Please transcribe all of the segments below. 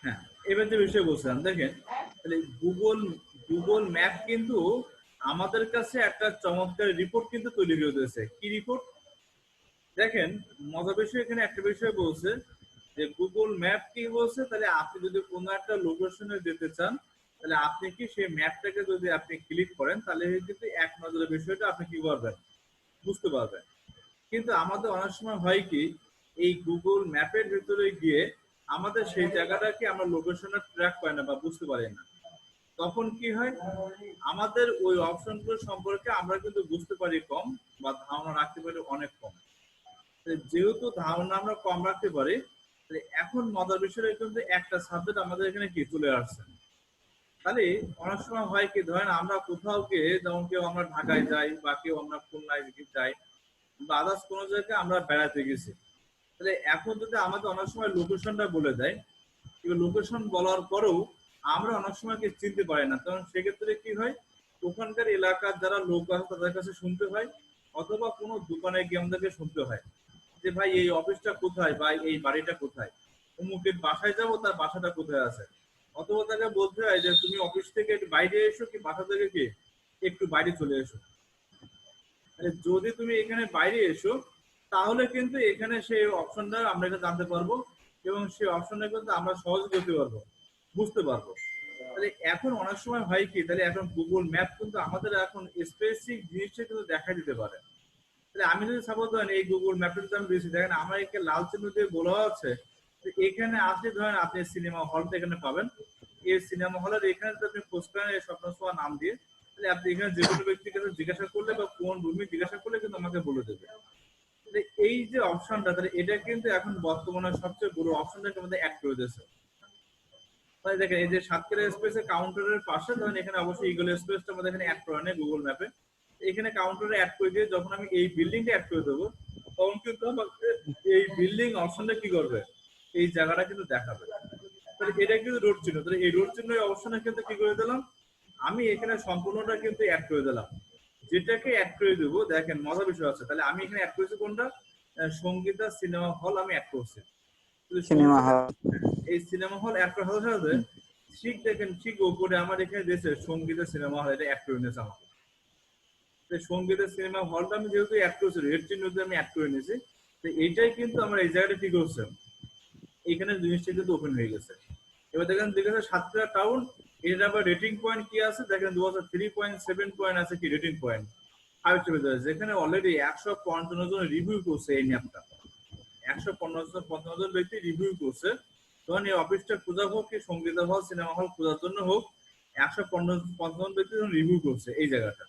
হ্যাঁ, এবার যে বিষয় বলছিলাম দেখেন, তাহলে গুগল গুগল ম্যাপ কিন্তু আমাদের কাছে একটা চমৎকার রিপোর্ট কিন্তু তৈরি করে দিয়েছে। কি রিপোর্ট? দেখেন, মজার বিষয় এখানে একটা বিষয় বলছে যে গুগল ম্যাপ কি বলছে, তাহলে আপনি যদি কোনো একটা লোকেশনে যেতে চান, তাহলে আপনি কি সেই ম্যাপটাকে যদি আপনি ক্লিক করেন, তাহলে কিন্তু এক নজরে বিষয়টা আপনি কি করবেন, বুঝতে পারবেন। কিন্তু আমাদের অনেক সময় হয় কি, এই গুগল ম্যাপের ভিতরে গিয়ে আমাদের সেই জায়গাটাকে আমরা লোকেশনে ট্র্যাক পাই না বা বুঝতে পারি না। তখন কি হয়, আমাদের ওই অপশনগুলো সম্পর্কে আমরা কিন্তু বুঝতে পারি কম, বা ধারণা রাখতে পারি অনেক কম। যেহেতু ধারণা আমরা কম রাখতে পারি, এখন মজার বিষয়টা কিন্তু একটা সাবজেক্ট আমাদের এখানে কি চলে আসছে। তাহলে অনেক সময় হয় কি, ধরেন আমরা কোথাও গিয়ে, যেমন কেউ আমরা ঢাকায় যাই বা কেউ আমরা খুলনায় যাই বা আদার্স কোনো জায়গায় আমরা বেড়াতে গেছি, তাহলে এখন যদি আমাদের অনেক সময় লোকেশনটা বলে দেয়, লোকেশন বলার পরেও আমরা অনেক সময় কি চিনতে পারি না, তখন সেক্ষেত্রে কি হয়, ওখানকার এলাকার যারা লোক আছে তাদের কাছে শুনতে হয়, অথবা কোনো দোকানে গিয়ে আমাদেরকে শুনতে হয় যে ভাই এই অফিসটা কোথায় বা এই বাড়িটা কোথায়, অমুকের বাসায় যাবো, তার বাসাটা কোথায় আছে। অথবা তাকে বলতে হয় যে তুমি অফিস থেকে একটু বাইরে এসো, কি বাসা থেকে কি একটু বাইরে চলে এসো। যদি তুমি এখানে বাইরে এসো, তাহলে কিন্তু এখানে সেই অপশনটা আমরা এটা জানতে পারবো, এবং সেই অপশনটা কিন্তু আমরা সহজে করতে পারবো, বুঝতে পারবো। তাহলে এখন অনেক সময় হয় কি, তাহলে এখন গুগল ম্যাপ কিন্তু আমাদের এখন স্পেসিফিক জিনিসটা কিন্তু দেখা দিতে পারে। তাহলে আমি যদি সাপোজ ধরেন এই গুগল ম্যাপটা যদি আমি দিয়েছি, দেখেন আমার এখানে লাল চিহ্ন দিয়ে বলা আছে এখানে আসলে ধরেন আপনি সিনেমা হলটা এখানে পাবেন। এই সিনেমা হলের এখানে যদি আপনি খোঁজ করেন এই স্বপ্ন ছোঁয়া নাম দিয়ে, তাহলে আপনি এখানে যে কোনো ব্যক্তির কাছে জিজ্ঞাসা করলে বা কোন রুমে জিজ্ঞাসা করলে কিন্তু আমাকে বলে দেবে। তাহলে এই যে অপশনটা, তাহলে এটা কিন্তু এখন বর্তমানে সবচেয়ে বড় অপশনটাকে আমাদের অ্যাড করে দিয়েছে। তাই দেখেন, এই যে সাতক্ষীরা এক্সপ্রেসের কাউন্টারের পাশে ধরেন এখানে অবশ্যই ইগল এক্সপ্রেসটা আমাদের এখানে অ্যাড করা নেই গুগল ম্যাপে। এখানে কাউন্টারে অ্যাড করে দিয়ে যখন আমি এই বিল্ডিংটা অ্যাড করে দেবো, তখন কিন্তু আমাকে এই বিল্ডিং অপশনটা কি করবে, এই জায়গাটা কিন্তু দেখাবে। তাহলে এটা কিন্তু রোড চিহ্ন, তাহলে এই রোড চিহ্ন অপশনে কিন্তু কি করে দিলাম, আমি এখানে সম্পূর্ণটা কিন্তু অ্যাড করে দিলাম। যেটাকে অ্যাড করে দেবো, দেখেন মজার বিষয় আছে, তাহলে আমি এখানে অ্যাড করেছি কোনটা, সঙ্গীতা সিনেমা হল আমি অ্যাড করছি। Cinema hall. এই সিনেমা হল অ্যাড করার সাথে সাথে ঠিক দেখেন, ঠিক উপরে আমার এখানে দিয়েছে সঙ্গীতের সিনেমা হল, এটা অ্যাড করে নিয়েছে আমাকে। সঙ্গীতের সিনেমা হলটা আমি যেহেতু অ্যাড করেছি, রেড চিহ্ন দিয়ে আমি অ্যাড করে নিয়েছি, তো এইটাই কিন্তু আমার এই জায়গাটা কি করছে, এখানে জিনিসটা কিন্তু ওপেন হয়ে গেছে। এবার দেখেন সাতক্ষীরা টাউন, এটার আবার রেটিং পয়েন্ট কি আছে দেখেন, 3.7 পয়েন্ট আছে কি রেটিং পয়েন্ট। যেখানে অলরেডি 155 জন রিভিউ করছে এই ম্যাপটা, 155 জন ব্যক্তি রিভিউ করছে। তখন এই অফিসটা খোঁজা হোক, কি সঙ্গীতা হল সিনেমা হল খোঁজার জন্য হোক, 155 জন ব্যক্তি রিভিউ করছে এই জায়গাটা।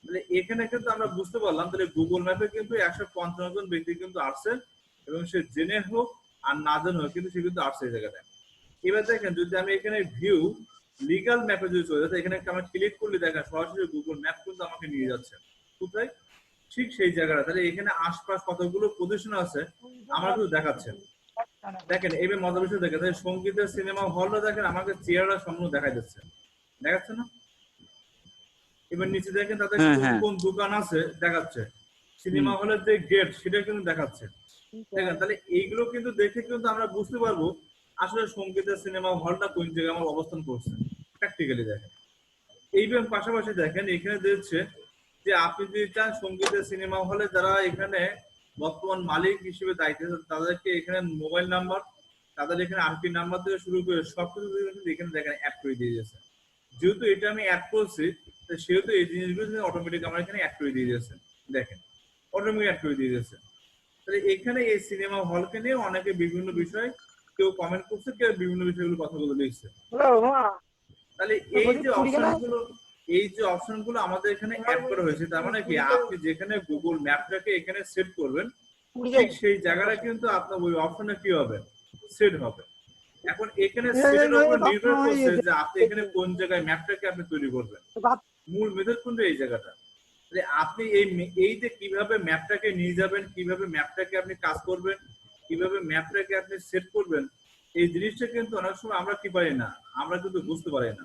তাহলে এখানে কিন্তু আমরা বুঝতে পারলাম, তাহলে গুগল ম্যাপে কিন্তু 155 জন ব্যক্তি কিন্তু আসছে, এবং সে জেনে হোক আর না জেনে হোক কিন্তু সে কিন্তু আসছে এই জায়গাটায়। এবার দেখেন, যদি আমি এখানে ভিউ লিগাল ম্যাপে যদি চলে যাচ্ছে, এখানে আমরা ক্লিক করলে দেখেন সরাসরি গুগল ম্যাপ কিন্তু আমাকে নিয়ে যাচ্ছে কোথায়, ঠিক সেই জায়গাটা। তাহলে এখানে আশপাশ কতগুলো পজিশন আছে আমার কিন্তু দেখাচ্ছে। দেখেন এবার মজার বিষয় দেখেন, সঙ্গীতের সিনেমা হলটা দেখেন আমাকে চেয়ারটা সম্পূর্ণ দেখা যাচ্ছে, দেখাচ্ছে না? এবার নিচে দেখেন তাদের কোন কোন দোকান আছে দেখাচ্ছে, সিনেমা হলের যে গেট সেটা কিন্তু দেখাচ্ছে। দেখেন, তাহলে এইগুলো কিন্তু দেখে কিন্তু আমরা বুঝতে পারবো আসলে সঙ্গীতের সিনেমা হলটা কোন জায়গায় আমার অবস্থান করছে, প্র্যাকটিক্যালি দেখেন। এইবার পাশাপাশি দেখেন এখানে দিচ্ছে যে আপনি যদি চান সঙ্গীতের সিনেমা হলে যারা এখানে বর্তমান মালিক হিসেবে দায়িত্ব, তাদেরকে এখানে মোবাইল নাম্বার, তাদের এখানে আরপি নাম্বার থেকে শুরু করে সবকিছু এখানে দেখেন অ্যাড করে দিয়ে যাচ্ছে। যেহেতু এটা আমি অ্যাড করছি, সেহেতু এই জিনিসগুলো অটোমেটিক আমার এখানে অ্যাড করে দিয়ে যাচ্ছে। দেখেন অটোমেটিক অ্যাড করে দিয়ে যাচ্ছে। তাহলে এখানে এই সিনেমা হলকে নিয়ে অনেকে বিভিন্ন বিষয় কেউ কমেন্ট করছে, কেউ বিভিন্ন বিষয়গুলো কথাগুলো লিখছে। তাহলে এই যে অপশনগুলো আমাদের এখানে অ্যাড করা হয়েছে, তার মানে কি আপনি যেখানে গুগল ম্যাপটাকে এখানে সেট করবেন, ঠিক সেই জায়গাটা কিন্তু আপনার ওই অপশনে কি হবে, সেট হবে। এখন এখানে সেটের উপর নির্ভর করছে যে আপনি এখানে কোন জায়গায় ম্যাপটাকে আপনি তৈরি করবেন। মূল মেথড কিন্তু এই জায়গাটা। আপনি এই যে কিভাবে ম্যাপটাকে নিয়ে যাবেন, কিভাবে ম্যাপটাকে আপনি কাজ করবেন, কিভাবে ম্যাপটাকে আপনি সেট করবেন, এই জিনিসটা কিন্তু অনেক সময় আমরা কি পারি না, আমরা কিন্তু বুঝতে পারি না।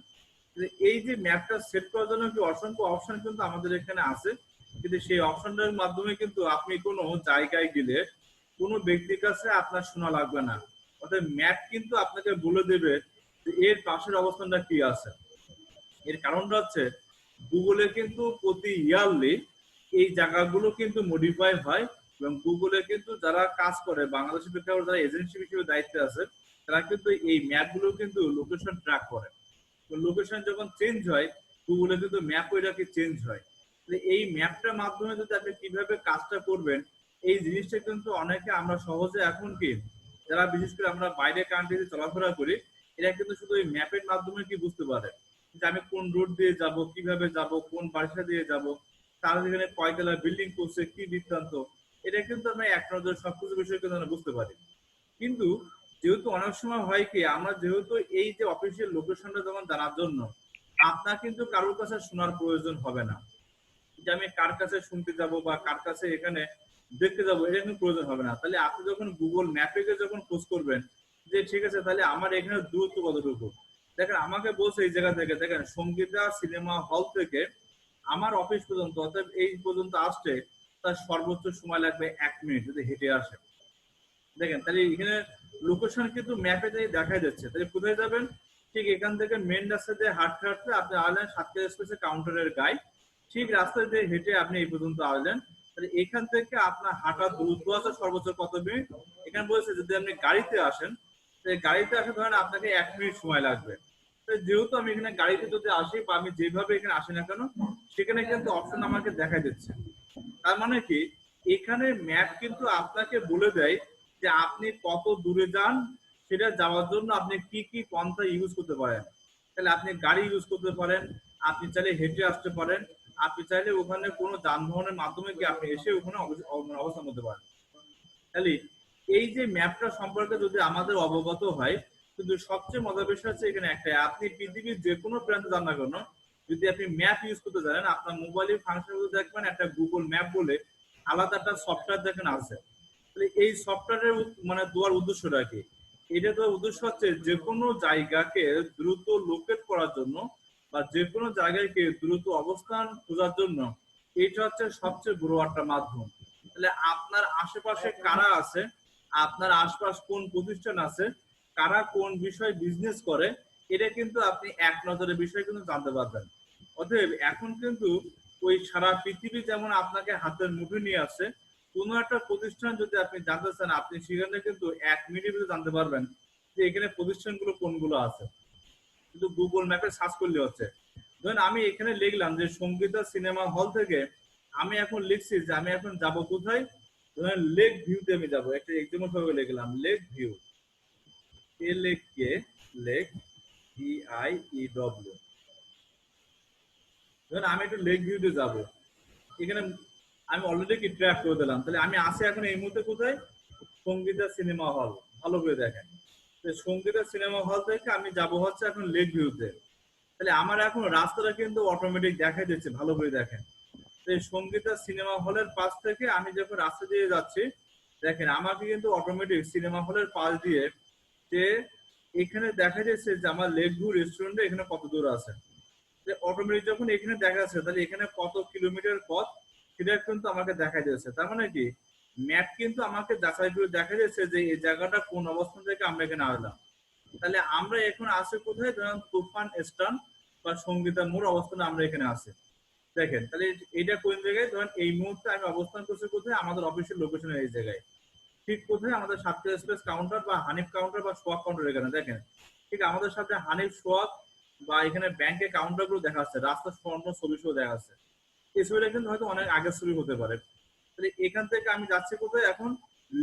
এই যে ম্যাপটা সেট করার জন্য কি অসংখ্য অপশন কিন্তু আমাদের এখানে আছে, কিন্তু সেই অপশনটার মাধ্যমে কিন্তু আপনি কোনো জায়গায় গেলে কোনো ব্যক্তির কাছে আপনার শোনা লাগবে না, অর্থাৎ ম্যাপ কিন্তু আপনাকে বলে দেবে যে এর পাশের অবস্থানটা কি আছে। এর কারণটা হচ্ছে গুগলে কিন্তু প্রতি ইয়ারলি এই জায়গাগুলো কিন্তু মডিফাই হয়, এবং গুগলে কিন্তু যারা কাজ করে বাংলাদেশের প্রেক্ষাপটে যারা এজেন্সি হিসেবে দায়িত্বে আছে তারা কিন্তু এই ম্যাপগুলো কিন্তু লোকেশন ট্র্যাক করে। তো লোকেশন যখন চেঞ্জ হয় গুগলে কিন্তু ম্যাপ ওইটাকে চেঞ্জ হয়। এই ম্যাপটার মাধ্যমে যদি আপনি কিভাবে কাজটা করবেন এই জিনিসটা কিন্তু অনেকে আমরা সহজে এখন কি যারা বিশেষ করে আমরা বাইরে কান্ট্রিতে চলাফেরা করি এরা কিন্তু শুধু এই ম্যাপের মাধ্যমে কি বুঝতে পারে যে আমি কোন রুট দিয়ে যাব, কিভাবে যাব, কোন বাসা দিয়ে যাব, তার এখানে কয়তলা বিল্ডিং করছে, কি বৃত্তান্ত, এটা কিন্তু আমরা এক নজরে সবকিছু বিষয় কিন্তু আমরা বুঝতে পারি। কিন্তু যেহেতু অনেক সময় হয় কি আমরা যেহেতু এই যে অফিসিয়াল লোকেশনটা যখন জানার জন্য আপনার কিন্তু কারোর কাছে শোনার প্রয়োজন হবে না যে আমি কার কাছে শুনতে যাব বা কার কাছে এখানে দেখতে যাবো, এটা কিন্তু প্রয়োজন হবে না। তাহলে আপনি যখন গুগল ম্যাপে যখন খোঁজ করবেন যে ঠিক আছে তাহলে আমার এখানে দূরত্ব কতটুকু, দেখেন আমাকে বলছে এই জায়গা থেকে, দেখেন সঙ্গীতা সিনেমা হল থেকে আমার অফিস পর্যন্ত অর্থাৎ এই পর্যন্ত আসতে তার সর্বোচ্চ সময় লাগবে 1 মিনিট যদি হেঁটে আসে। দেখেন তাহলে এখানে লোকেশন কিন্তু ম্যাপে দেখা যাচ্ছে। তাহলে কোথায় যাবেন, ঠিক এখান থেকে মেন রাস্তা দিয়ে হাঁটতে হাঁটতে আপনি আসলেন সাতক্ষীরা এক্সপ্রেসের কাউন্টারের গায়ে, ঠিক রাস্তা দিয়ে হেঁটে আপনি এই পর্যন্ত আসলেন। তাহলে এখান থেকে আপনার হাঁটার দূরত্ব আছে সর্বোচ্চ কত মিনিট, এখানে বলেছে যদি আপনি গাড়িতে আসেন গাড়িতে আসে ধরেন আপনাকে 1 মিনিট সময় লাগবে। যেহেতু আমি এখানে গাড়িতে যদি আসি বা আমি যেভাবে এখানে আসি না কেন সেখানে কিন্তু অপশন আমাকে দেখা যাচ্ছে। তার মানে কি এখানে ম্যাপ কিন্তু আপনাকে বলে দেয় যে আপনি কত দূরে যান, সেটা যাওয়ার জন্য আপনি কি কি পন্থা ইউজ করতে পারেন। তাহলে আপনি গাড়ি ইউজ করতে পারেন, আপনি চাইলে হেঁটে আসতে পারেন, আপনি চাইলে ওখানে কোনো যানবাহনের মাধ্যমে কি আপনি এসে ওখানে অবস্থান করতে পারেন। তাহলে এই যে ম্যাপটা সম্পর্কে যদি আমাদের অবগত হয়, কিন্তু সবচেয়ে মজার বিষয় হচ্ছে এখানে একটাই, আপনি পৃথিবীর যে কোনো প্রান্তে যান না কেন যদি আপনি ম্যাপ ইউজ করতে জানেন আপনার মোবাইলের ফাংশন দেখবেন একটা গুগল ম্যাপ বলে আলাদা একটা সফটওয়্যার দেখেন আছে। তাহলে এই সফটওয়্যারের মানে দেওয়ার উদ্দেশ্যটা কি, এটা দেওয়ার উদ্দেশ্য হচ্ছে যে কোনো জায়গাকে দ্রুত লোকেট করার জন্য বা যে কোনো জায়গাকে দ্রুত অবস্থান খোঁজার জন্য এটা হচ্ছে সবচেয়ে বড় একটা মাধ্যম। তাহলে আপনার আশেপাশে কারা আছে, আপনার আশপাশ কোন প্রতিষ্ঠান আছে, কারা কোন বিষয় বিজনেস করে, এটা কিন্তু আপনি এক নজরে বিষয় কিন্তু জানতে পারবেন। অতএব এখন কিন্তু ওই সারা পৃথিবী যেমন আপনাকে হাতের মুঠোয় নিয়ে আসে, কোনো একটা প্রতিষ্ঠান যদি আপনি জানতে চান আপনি সেখানে কিন্তু 1 মিনিটে জানতে পারবেন যে এখানে প্রতিষ্ঠানগুলো কোনগুলো আছে, কিন্তু গুগল ম্যাপে সার্চ করলে হচ্ছে। ধরেন আমি এখানে লিখলাম যে সঙ্গীতা সিনেমা হল থেকে আমি এখন লিখছি যে আমি এখন যাব কোথায়, ধরেন লেক ভিউতে আমি যাবো, একটা এক্সাম্পল ভাবে লিখলাম লেক ভিউ, লেক VIEW। ধরেন আমি একটু লেক ভিউতে যাবো, এখানে আমি অলরেডি কি ট্র্যাক করে দিলাম। তাহলে আমি আসি এখন এই মুহূর্তে কোথায়, সঙ্গীতা সিনেমা হল। ভালো করে দেখেন সঙ্গীতা সিনেমা হল থেকে আমি যাব হচ্ছে এখন লেক ভিউতে। তাহলে আমার এখন রাস্তাটা কিন্তু অটোমেটিক দেখা যাচ্ছে, ভালো করে দেখেন। সঙ্গীতা সিনেমা হলের পাশ থেকে আমি যখন রাস্তা দিয়ে যাচ্ছি দেখেন আমাকে কিন্তু অটোমেটিক সিনেমা হলের পাশ দিয়ে যে এখানে দেখা যাচ্ছে যে আমার লেক ভিউ রেস্টুরেন্টে এখানে কত দূর আছে। অটোমেটিক যখন এখানে দেখা যাচ্ছে তাহলে এখানে কত কিলোমিটার পথ সেটা কিন্তু আমাকে দেখা যাচ্ছে। তার মানে কি ম্যাপ কিন্তু আমাকে যাচাই করে দেখা যাচ্ছে যে এই জায়গাটা কোন অবস্থান থেকে আমরা এখানে আসলাম। তাহলে আমরা এখন আছি কোথায়, ধরেন তুফান স্টান বা সঙ্গীতা মোড় অবস্থানে আমরা এখানে আছি। দেখেন তাহলে এটা কোন জায়গায়, ধরেন এই মুহূর্তে আমি অবস্থান করছি কোথায়, আমাদের অফিসের লোকেশনের এই জায়গায়। ঠিক কোথায়, আমাদের সাতক্ষীরা এক্সপ্রেস কাউন্টার বা হানিফ কাউন্টার বা সোয়াক কাউন্টার এখানে দেখেন। ঠিক আমাদের সাথে হানিফ, সোয়াক বা এখানে ব্যাংকের কাউন্টার গুলো দেখা যাচ্ছে, রাস্তার সম্পূর্ণ ছবি সহ দেখা যাচ্ছে। এই ছবিটা কিন্তু হয়তো অনেক আগের ছবি হতে পারে। তাহলে এখান থেকে আমি যাচ্ছি কোথায়, এখন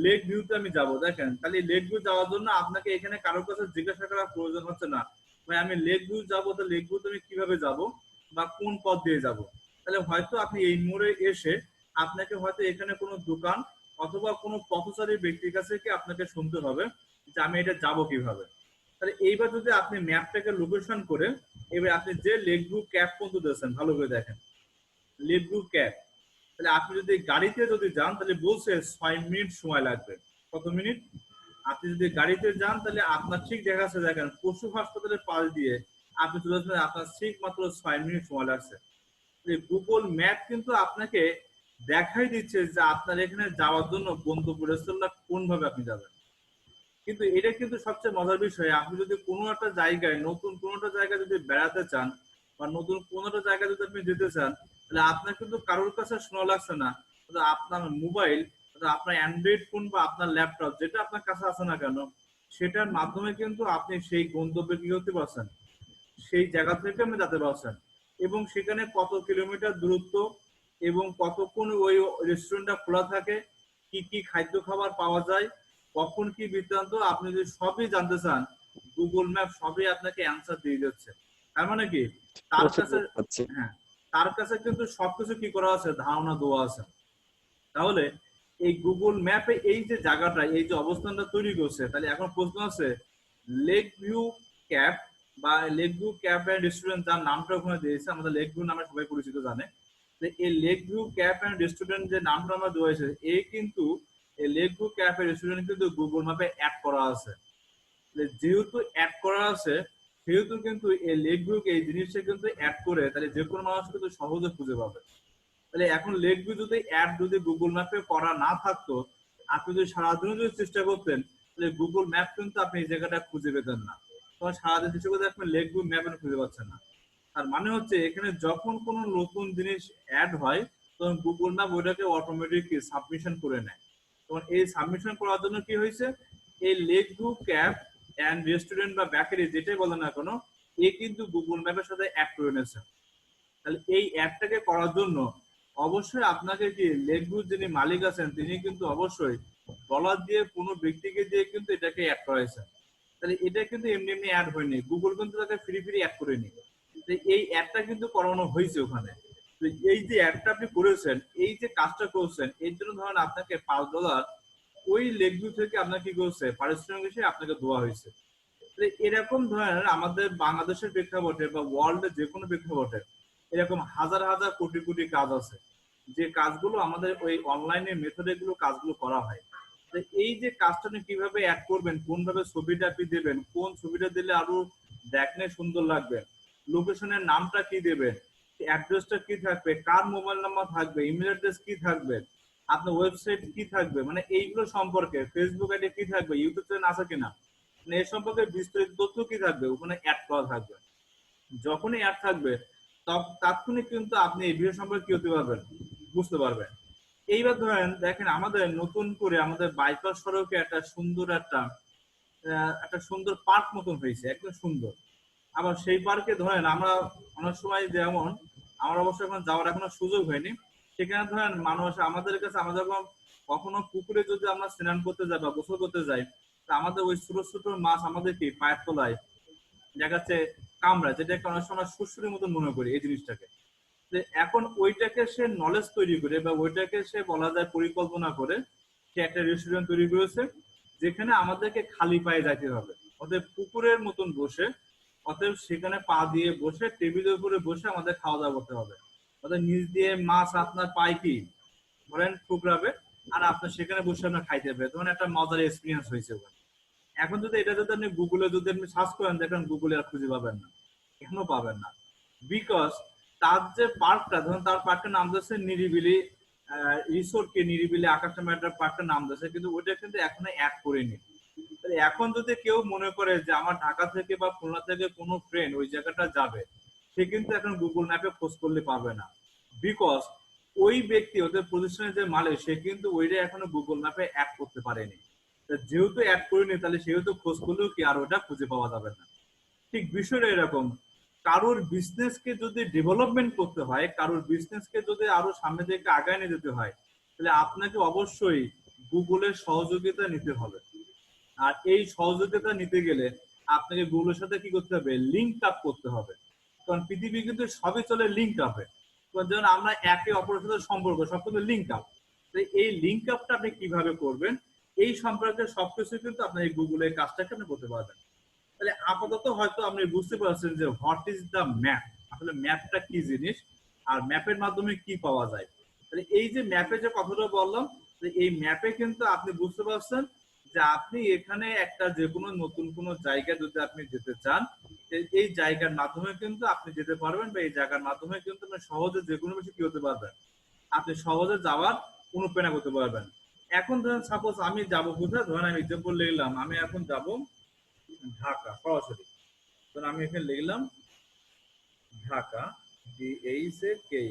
লেক ভিউতে আমি যাব। দেখেন তাহলে লেক ভিউ যাওয়ার জন্য আপনাকে এখানে কারোর কাছে জিজ্ঞাসা করার প্রয়োজন হচ্ছে না ভাই আমি লেক ভিউ যাবো, তো লেক ভিউতে আমি কিভাবে যাব বা কোন পথ দিয়ে যাব। তাহলে হয়তো আপনি এই মোড়ে এসে আপনাকে হয়তো এখানে কোনো দোকান অথবা কোনো পথচারী ব্যক্তির কাছে কি আপনাকে শুনতে হবে যে আমি এটা যাব কিভাবে। তাহলে এইবার যদি আপনি ম্যাপটাকে লোকেশন করে এবার আপনি যে লেক ভিউ ক্যাব পর্যন্ত দিয়েছেন, ভালো করে দেখেন লেক ভিউ ক্যাব, তাহলে আপনি যদি গাড়িতে যদি যান তাহলে বলছে 6 মিনিট সময় লাগবে। কত মিনিট, আপনি যদি গাড়িতে যান তাহলে আপনার ঠিক দেখা যাচ্ছে, দেখেন পশু হাসপাতালের পাশ দিয়ে আপনি চলে আসবেন, আপনার ঠিক মাত্র 6 মিনিট সময় লাগছে। গুগল ম্যাপ কিন্তু আপনাকে দেখাই দিচ্ছে যে আপনার এখানে যাওয়ার জন্য গন্তব্য রেস্তোরাঁ কোন ভাবে আপনি যাবেন। কিন্তু এটা কিন্তু সবচেয়ে মজার বিষয়, আপনি যদি কোনো একটা জায়গায় নতুন কোনো একটা জায়গায় যদি বেড়াতে চান বা নতুন কোনো একটা জায়গায় যদি আপনি যেতে চান, তাহলে আপনার কিন্তু কারোর কাছে শোনা লাগছে না, কিন্তু আপনার মোবাইল, আপনার অ্যান্ড্রয়েড ফোন বা আপনার ল্যাপটপ যেটা আপনার কাছে আছে না কেন, সেটার মাধ্যমে কিন্তু আপনি সেই গন্তব্যে কি হতে পারছেন, সেই জায়গা থেকে আপনি যেতে পারছেন। এবং সেখানে কত কিলোমিটার দূরত্ব এবং কতক্ষণ ওই রেস্টুরেন্টটা খোলা থাকে, কি কি খাদ্য খাবার পাওয়া যায়, কখন কি বৃত্তান্ত, আপনি যদি সবই জানতে চান, গুগল ম্যাপ সবই আপনাকে অ্যান্সার দিয়ে দিচ্ছে। তার মানে কি, তার কাছে, বুঝতে পারছি। হ্যাঁ, তার কাছে কিন্তু সবকিছু কি করা আছে, ধারণা দেওয়া আছে। তাহলে এই গুগল ম্যাপে এই যে জায়গাটা, এই যে অবস্থানটা তৈরি করছে, তাহলে এখন প্রশ্ন আছে, লেক ভিউ ক্যাফ বা lake view cafe and restaurant, যার নামটা ওখানে দিয়েছে, আমাদের লেক ভিউ নামে সবাই পরিচিত জানে, এই lake view cafe and restaurant যে নামটা আমরা দেওয়া হয়েছে, এই কিন্তু এই lake view cafe and restaurant কিন্তু গুগল ম্যাপে অ্যাড করা আছে। যেহেতু অ্যাড করা আছে, সেহেতু কিন্তু এই লেক ভিউ এই জিনিসটা কিন্তু অ্যাড করে, তাহলে যে কোনো মানুষ কিন্তু সহজে খুঁজে পাবে। তাহলে এখন লেক ভিউ যদি অ্যাড যদি গুগল ম্যাপে করা না থাকতো, আপনি যদি সারাদিনও যদি চেষ্টা করতেন, তাহলে গুগল ম্যাপ কিন্তু আপনি এই জায়গাটা খুঁজে পেতেন না। তখন সারাদিন চেষ্টা করতে আপনি লেক ভিউ ম্যাপে খুঁজে পাচ্ছেন না। তার মানে হচ্ছে এখানে যখন কোনো নতুন জিনিস অ্যাড হয়, তখন গুগল ম্যাপ ওইটাকে অটোমেটিক সাবমিশন করে নেয়। তখন এই সাবমিশন করার জন্য কি হয়েছে, এই lake view cab and restaurant বা বেকারি যেটাই বলে না কোনো, এ কিন্তু গুগল ম্যাপের সাথে অ্যাড করে নিয়েছে। তাহলে এই অ্যাডটাকে করার জন্য অবশ্যই আপনাকে কি লেক ভিউর যিনি মালিক আছেন, তিনি কিন্তু অবশ্যই ডলার দিয়ে কোনো ব্যক্তিকে দিয়ে কিন্তু এটাকে অ্যাড করাইছেন। তাহলে এটা কিন্তু এমনি এমনি অ্যাড হয়নি, গুগল কিন্তু তাকে ফ্রি ফ্রি অ্যাড করেনি, এই অ্যাডটা কিন্তু করানো হয়েছে ওখানে। তো এই যে অ্যাডটা আপনি করেছেন, এই যে কাজটা করছেন, এর জন্য ধরেন আপনাকে $5 ওই লেক ভিউ থেকে আপনাকে কি করছে, পারিশ্রমিক হিসেবে আপনাকে দেওয়া হয়েছে। এরকম ধরেন আমাদের বাংলাদেশের প্রেক্ষাপটে বা ওয়ার্ল্ডের যে কোনো প্রেক্ষাপটে এরকম হাজার হাজার কোটি কোটি কাজ আছে, যে কাজগুলো আমাদের ওই অনলাইনের মেথডে গুলো কাজগুলো করা হয়। এই যে কাজটা আপনি কিভাবে অ্যাড করবেন, কোন ভাবে ছবিটা আপনি দেবেন, কোন ছবিটা দিলে আরো দেখতে সুন্দর লাগবে, লোকেশনের নামটা কি দেবেন, অ্যাড্রেসটা কি থাকবে, কার মোবাইল নাম্বার থাকবে, ইমেল অ্যাড্রেস কি থাকবে, আপনার ওয়েবসাইট কি থাকবে, মানে এইগুলো সম্পর্কে ফেসবুক আইডি কি থাকবে, ইউটিউব চ্যানেল আছে কিনা, মানে এ সম্পর্কে বিস্তারিত তথ্য কি থাকবে, ওখানে অ্যাড করা থাকবে। যখনই অ্যাড থাকবে তাৎক্ষণিক কিন্তু আপনি এই বিষয় সম্পর্কে কি হতে পারবেন, বুঝতে পারবেন। এইবার ধরেন দেখেন আমাদের নতুন করে আমাদের বাইপাস সড়কে একটা সুন্দর পার্ক মতন হয়েছে, একদম সুন্দর। আবার সেই পার্কে ধরেন আমরা অনেক সময় যেমন, আমার অবশ্য এখন যাওয়ার এখনো সুযোগ হয়নি, সেখানে ধরেন মানুষ আমাদের কাছে, আমরা যখন কখনো পুকুরে যদি আমরা স্নান করতে যাই বা গোসল করতে যাই, তা আমাদের ওই ছোট ছোট মাছ আমাদের কি পায়ের তলায় দেখা যাচ্ছে কামড়া, যেটাকে অনেক সময় সুড়সুড়ির মতন মনে করি এই জিনিসটাকে। যে এখন ওইটাকে সে নলেজ তৈরি করে বা ওইটাকে সে বলা যায় পরিকল্পনা করে, সে একটা রেস্টুরেন্ট তৈরি করেছে, যেখানে আমাদেরকে খালি পায়ে যাইতে হবে, অতএব পুকুরের মতন বসে, অতএব সেখানে পা দিয়ে বসে টেবিলের উপরে বসে আমাদের খাওয়া দাওয়া করতে হবে। অতএব নিচ দিয়ে মাছ আপনার পায় কি ধরেন ঠুকরাবে, আর আপনার সেখানে বসে আপনার খাইতে হবে, তখন একটা মজার এক্সপিরিয়েন্স হয়েছে ওখানে। এখন যদি এটা যদি আপনি গুগলে যদি আপনি সার্চ করেন, দেখেন গুগলে আর খুঁজে পাবেন না, কেন পাবেন না, বিকজ তার যে পার্কটা, ধরুন তার পার্কটার নাম দিয়েছে নিরিবিলি রিসোর্ট, কে নিরিবিলি আকাশ নামে একটা পার্কটার নাম দিয়েছে, কিন্তু ওইটা কিন্তু এখনো অ্যাড করেনি। এখন যদি কেউ মনে করে যে আমার ঢাকা থেকে বা খুলনা থেকে কোনো ফ্রেন্ড ওই জায়গাটা যাবে, সে কিন্তু এখন গুগল ম্যাপে খোঁজ করলে পাবে না, বিকজ ওই ব্যক্তি ওদের প্রতিষ্ঠানের যে মালিক, সে কিন্তু ওইটা এখনো গুগল ম্যাপে অ্যাড করতে পারেনি। যেহেতু অ্যাড করিনি, তাহলে সেহেতু খোঁজ করলেও কি আর ওটা খুঁজে পাওয়া যাবে না। ঠিক বিষয়টা এরকম, কারোর বিজনেসকে যদি ডেভেলপমেন্ট করতে হয়, কারোর বিজনেসকে যদি আরো সামনে দিকে আগায় নিয়ে যেতে হয়, তাহলে আপনাকে অবশ্যই গুগলের সহযোগিতা নিতে হবে। আর এই সহযোগিতা নিতে গেলে আপনাকে গুগলের সাথে কি করতে হবে, লিঙ্ক আপ করতে হবে। কারণ পৃথিবী কিন্তু সবই চলে লিঙ্ক আপে। যেমন আমরা একে অপরের সাথে সম্পর্ক সব কিন্তু লিঙ্ক আপ। এই লিঙ্ক আপটা আপনি কিভাবে করবেন, এই সম্পর্কে সবকিছু কিন্তু আপনার এই গুগলের কাজটাকে আপনি করতে পারবেন। তাহলে আপাতত হয়তো আপনি বুঝতে পারছেন যে হোয়াট ইজ দ্য ম্যাপ, আসলে ম্যাপটা কি জিনিস, আর ম্যাপের মাধ্যমে কি পাওয়া যায়। তাহলে এই যে ম্যাপে যে কথাটা বললাম, এই ম্যাপে কিন্তু আপনি বুঝতে পারছেন যে আপনি এখানে একটা যে কোনো নতুন কোনো জায়গা যদি আপনি যেতে চান, এই জায়গার মাধ্যমে কিন্তু আপনি যেতে পারবেন, বা এই জায়গার মাধ্যমে কিন্তু আপনি সহজে যে কোনো কিছু কি হতে পারবেন, আপনি সহজে যাওয়ার অনুপ্রেরণা করতে পারবেন। এখন ধরেন সাপোজ আমি যাব কোথায়, ধরেন আমি এক্সাম্পল লিখলাম আমি এখন যাব ঢাকা সরাসরি। ধরেন আমি এখানে লিখলাম ঢাকা, DHAKA,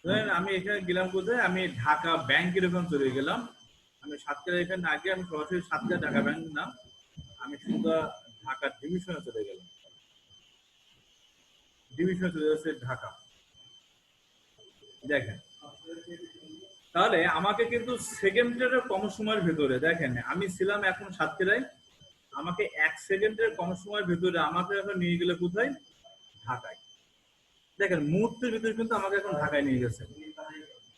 ধরেন আমি এখানে গেলাম কোথায়, আমি ঢাকা ব্যাংকের ওখানে চলে গেলাম। আমি সাতক্ষীরা এখানে আগে আমি সরাসরি সাতক্ষীরা ঢাকা ব্যাংক না, আমি সোজা ঢাকা ডিভিশনে চলে গেলাম। ডিভিশনে চলে যাচ্ছে ঢাকা। দেখেন তাহলে আমাকে কিন্তু সেকেন্ডের কম সময়ের ভেতরে, দেখেন আমি ছিলাম এখন সাতক্ষীরায়, আমাকে 1 সেকেন্ডের কম সময়ের ভেতরে আমাকে এখন নিয়ে গেলে কোথায়, ঢাকায়। দেখেন মুহূর্তের ভিতরে কিন্তু আমাকে এখন ঢাকায় নিয়ে গেছে।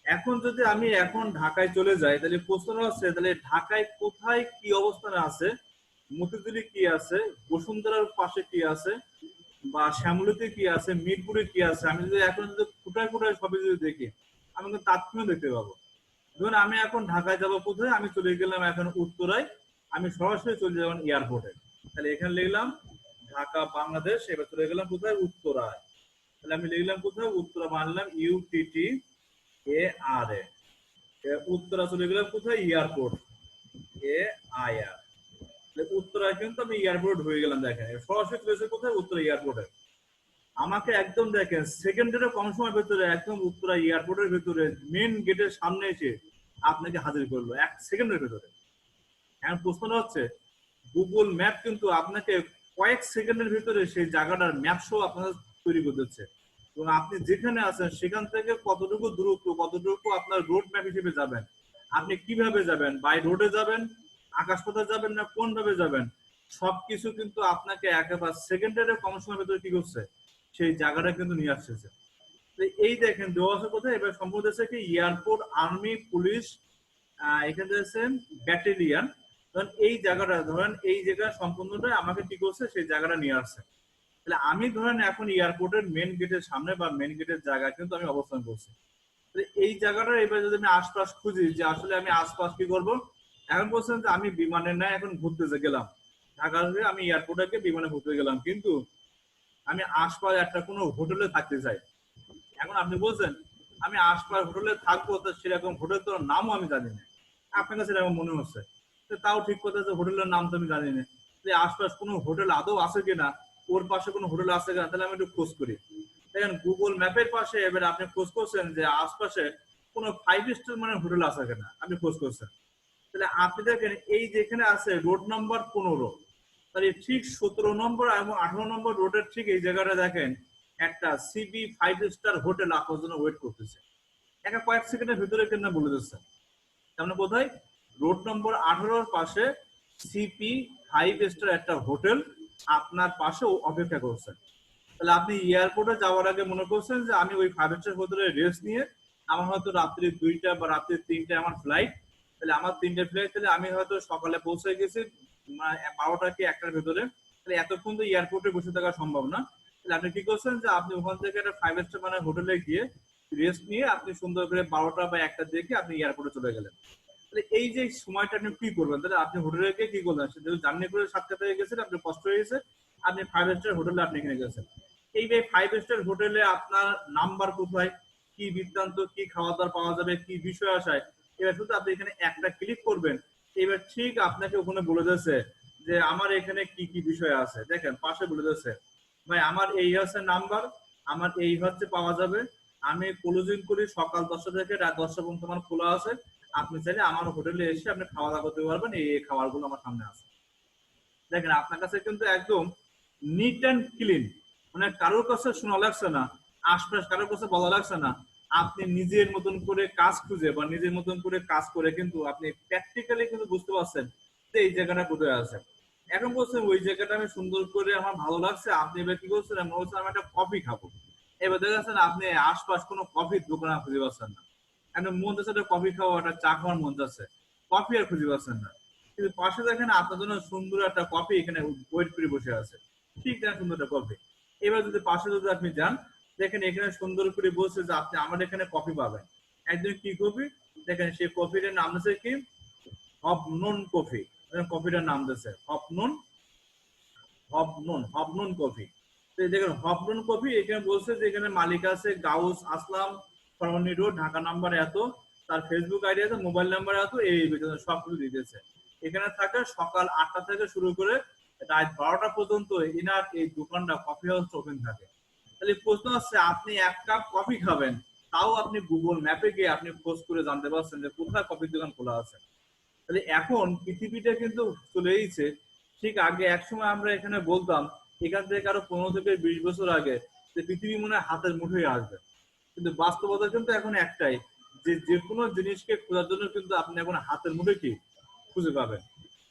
এখন যদি আমি এখন ঢাকায় চলে যাই, তাহলে প্রশ্ন হচ্ছে তাহলে ঢাকায় কোথায় কি অবস্থানে আছে, মতিঝিলে কি আছে, বসুন্ধরার পাশে কি আছে, বা শ্যামলীতে কি আছে, মিরপুরে কি আছে, আমি যদি এখন যদি ফুটায় ফুটায় সবই যদি দেখি, আমি কিন্তু তাৎক্ষণিক দেখতে পাবো। ধরুন আমি এখন ঢাকায় যাব কোথায়, আমি চলে গেলাম এখন উত্তরায়, আমি সরাসরি চলে যাবেন এয়ারপোর্টে। তাহলে এখানে লিখলাম ঢাকা বাংলাদেশ, এবার চলে গেলাম কোথায়, উত্তরায়। তাহলে আমি লিখলাম কোথায়, উত্তরা, বানালাম UTTARA, উত্তরা চলে গেলাম কোথায়, এয়ারপোর্ট, AIR। উত্তরায় কিন্তু আমি এয়ারপোর্ট হয়ে গেলাম। দেখেন সরাসরি চলেছে কোথায়, উত্তরা এয়ারপোর্টে। আমাকে একদম দেখেন সেকেন্ডেরও কম সময়ের ভেতরে একদম উত্তরা এয়ারপোর্টের ভেতরে মেন গেটের সামনে এসে আপনাকে হাজির করলো 1 সেকেন্ডের ভেতরে। এখন প্রশ্নটা হচ্ছে গুগল ম্যাপ কিন্তু আপনাকে কয়েক সেকেন্ডের ভিতরে সেই জায়গাটার ম্যাপ সহ আপনার তৈরি করে দিচ্ছে, এবং আপনি যেখানে আছেন সেখান থেকে কতটুকু দূরত্ব, কতটুকু আপনার রোড ম্যাপ হিসেবে যাবেন, আপনি কিভাবে যাবেন, বাই রোডে যাবেন, আকাশপথে যাবেন, না কোন ভাবে যাবেন, সবকিছু কিন্তু আপনাকে 1 সেকেন্ডের কম সময়ের ভিতরে কি করছে, সেই জায়গাটা কিন্তু নিয়ে আসছে। এই দেখেন দেওয়া আছে কোথায়, এবার সম্ভবত আছে কি এয়ারপোর্ট আর্মি পুলিশ, এখানে আছে ব্যাটালিয়ান। ধরেন এই জায়গাটা, ধরেন এই জায়গা সম্পূর্ণটা আমাকে কি করছে, সেই জায়গাটা নিয়ে আসছে। তাহলে আমি ধরেন এখন এয়ারপোর্টের মেন গেটের সামনে বা মেন গেটের জায়গা কিন্তু আমি অবস্থান করছি। এই জায়গাটা এবার যদি আমি আশপাশ খুঁজি যে আসলে আমি আশপাশ কি করব, এখন বলছেন যে আমি বিমানে না এখন ঘুরতে গেলাম ঢাকা থেকে, আমি এয়ারপোর্টে গিয়ে বিমানে ঘুরতে গেলাম, কিন্তু আমি আশপাশ একটা কোনো হোটেলে থাকতে চাই। এখন আপনি বলছেন আমি আশপাশ হোটেলে থাকবো, তো সেরকম হোটেল তোর নামও আমি জানি না, আপনার কাছে এরকম মনে হচ্ছে। তাও ঠিক কথা যে হোটেলের নাম তো আমি জানি না, যে আশপাশ কোনো হোটেল আদৌ আছে কিনা, ওর পাশে কোনো হোটেল আছে কিনা, তাহলে আমি একটু খোঁজ করি। দেখেন গুগল ম্যাপের পাশে এবার আপনি খোঁজ করছেন যে আশপাশে কোনো 5 স্টার মানে হোটেল আছে কিনা, আপনি খোঁজ করছেন। তাহলে আপনি দেখেন এই যেখানে আছে রোড নাম্বার 15, তাহলে ঠিক 17 নম্বর এবং 18 নম্বর রোডের ঠিক এই জায়গাটা দেখেন একটা CB 5 স্টার হোটেল আপনার জন্য ওয়েট করতেছে। কয়েক সেকেন্ডের ভিতরে কেন বলে দিচ্ছে, তার কোথায়, রোড নম্বর 18-র পাশে CP 5 স্টার একটা হোটেল আপনার পাশে অপেক্ষা করছে। তাহলে আপনি এয়ারপোর্টে যাওয়ার আগে মনে করছেন যে আমি ওই 5 স্টার হোটেলে রেস্ট নিয়ে, আমার হয়তো রাত্রি 2টা বা রাত্রি 3টা আমার ফ্লাইট, তাহলে আমার 3টে ফ্লাইট, তাহলে আমি হয়তো সকালে পৌঁছে গেছি 12টা কি 1টার ভেতরে, তাহলে এতক্ষণ তো এয়ারপোর্টে বসে থাকা সম্ভব না। তাহলে আপনি কি করছেন যে আপনি ওখান থেকে একটা 5 স্টার মানে হোটেলে গিয়ে রেস্ট নিয়ে আপনি সুন্দর করে 12টা বা 1টা দেখে আপনি এয়ারপোর্টে চলে গেলেন। তাহলে এই যে সময়টা আপনি কি করবেন, তাহলে আপনি হোটেলে গিয়ে কি করলেন, সেটা জার্নি করে সাতটা থেকে গেছেন, আপনি কষ্ট হয়ে গেছে, আপনি 5 স্টার হোটেলে আপনি এখানে গেছেন। এই যে 5 স্টার হোটেলে আপনার নাম্বার কোথায়, কি বৃত্তান্ত, কি খাওয়া দাওয়া পাওয়া যাবে, কি বিষয় আসায়, এবার শুধু আপনি এখানে একটা ক্লিক করবেন, এবার ঠিক আপনাকে ওখানে বলে দিচ্ছে যে আমার এখানে কি কি বিষয় আছে। দেখেন পাশে বলে দিচ্ছে ভাই আমার এই হচ্ছে নাম্বার, আমার এই হচ্ছে পাওয়া যাবে, আমি ক্লোজিং করি সকাল 10টা থেকে রাত 10টা পর্যন্ত আমার খোলা আছে, আপনি চাইলে আমার হোটেলে এসে আপনি খাওয়া দাওয়া করতে পারবেন, এই খাবারগুলো আমার সামনে আছে। দেখেন আপনার কাছে কিন্তু একদম নিট অ্যান্ড ক্লিন, মানে কারোর কাছে শোনা লাগছে না, আশপাশ কারোর কাছে বলা লাগছে না, আপনি নিজের মতন করে কাজ খুঁজে বা নিজের মতন করে কাজ করে কিন্তু আপনি প্র্যাকটিক্যালি কিন্তু বুঝতে পারছেন যে এই জায়গাটা কোথায় আছে। এখন বলছেন ওই জায়গাটা আমি সুন্দর করে আমার ভালো লাগছে, আপনি এবার কি করছেন, আমি বলছেন আমি একটা কফি খাবো। এবার দেখা যাচ্ছেন আপনি আশপাশ কোনো কফির দোকান খুঁজে পাচ্ছেন না, এখন মন চাচ্ছে একটা কফি খাওয়া, একটা চা খাওয়ার মন চাচ্ছে, কফি আর খুঁজে পাচ্ছেন না, কিন্তু পাশে দেখেন আপনার জন্য সুন্দর একটা কফি এখানে ওয়েট করে বসে আছে, ঠিক না, সুন্দর একটা কফি। এবার যদি পাশে যদি আপনি যান, দেখেন এখানে সুন্দর করে বলছে যে আপনি আমার এখানে কফি পাবেন। একদম কি কফি, দেখেন সেই কফিটার নাম আছে কি, হবনুন কফি। কফিটার নাম দিয়েছে হবনুন, হবনুন কফি। তো এই দেখেন হপরন কফি এখানে বলছে যে এখানে মালিক আছে গাউস আসলাম, সরমনি রোড, ঢাকা নাম্বার এত, তার ফেসবুক আইডি আছে, মোবাইল নাম্বার এত, এই বেতন সব কিছু দিতেছে। এখানে থাকে সকাল 8টা থেকে শুরু করে রাত 12টা পর্যন্ত এনার এই দোকানটা কফি হাউস ওপেন থাকে। তাহলে প্রশ্ন হচ্ছে আপনি এক কাপ কফি খাবেন, তাও আপনি গুগল ম্যাপে গিয়ে আপনি খোঁজ করে জানতে পারছেন যে কোথায় কফির দোকান খোলা আছে। তাহলে এখন পৃথিবীটা কিন্তু চলে এসেছে। ঠিক আগে একসময় আমরা এখানে বলতাম এখান থেকে আরো 15 থেকে 20 বছর আগে যে পৃথিবী মনে হয় হাতের মুঠোয় আসবে, কিন্তু বাস্তবতা কিন্তু এখন একটাই, যে যে কোনো জিনিসকে খোঁজার জন্য কিন্তু আপনি এখন হাতের মুঠোয় কি খুঁজে পাবেন।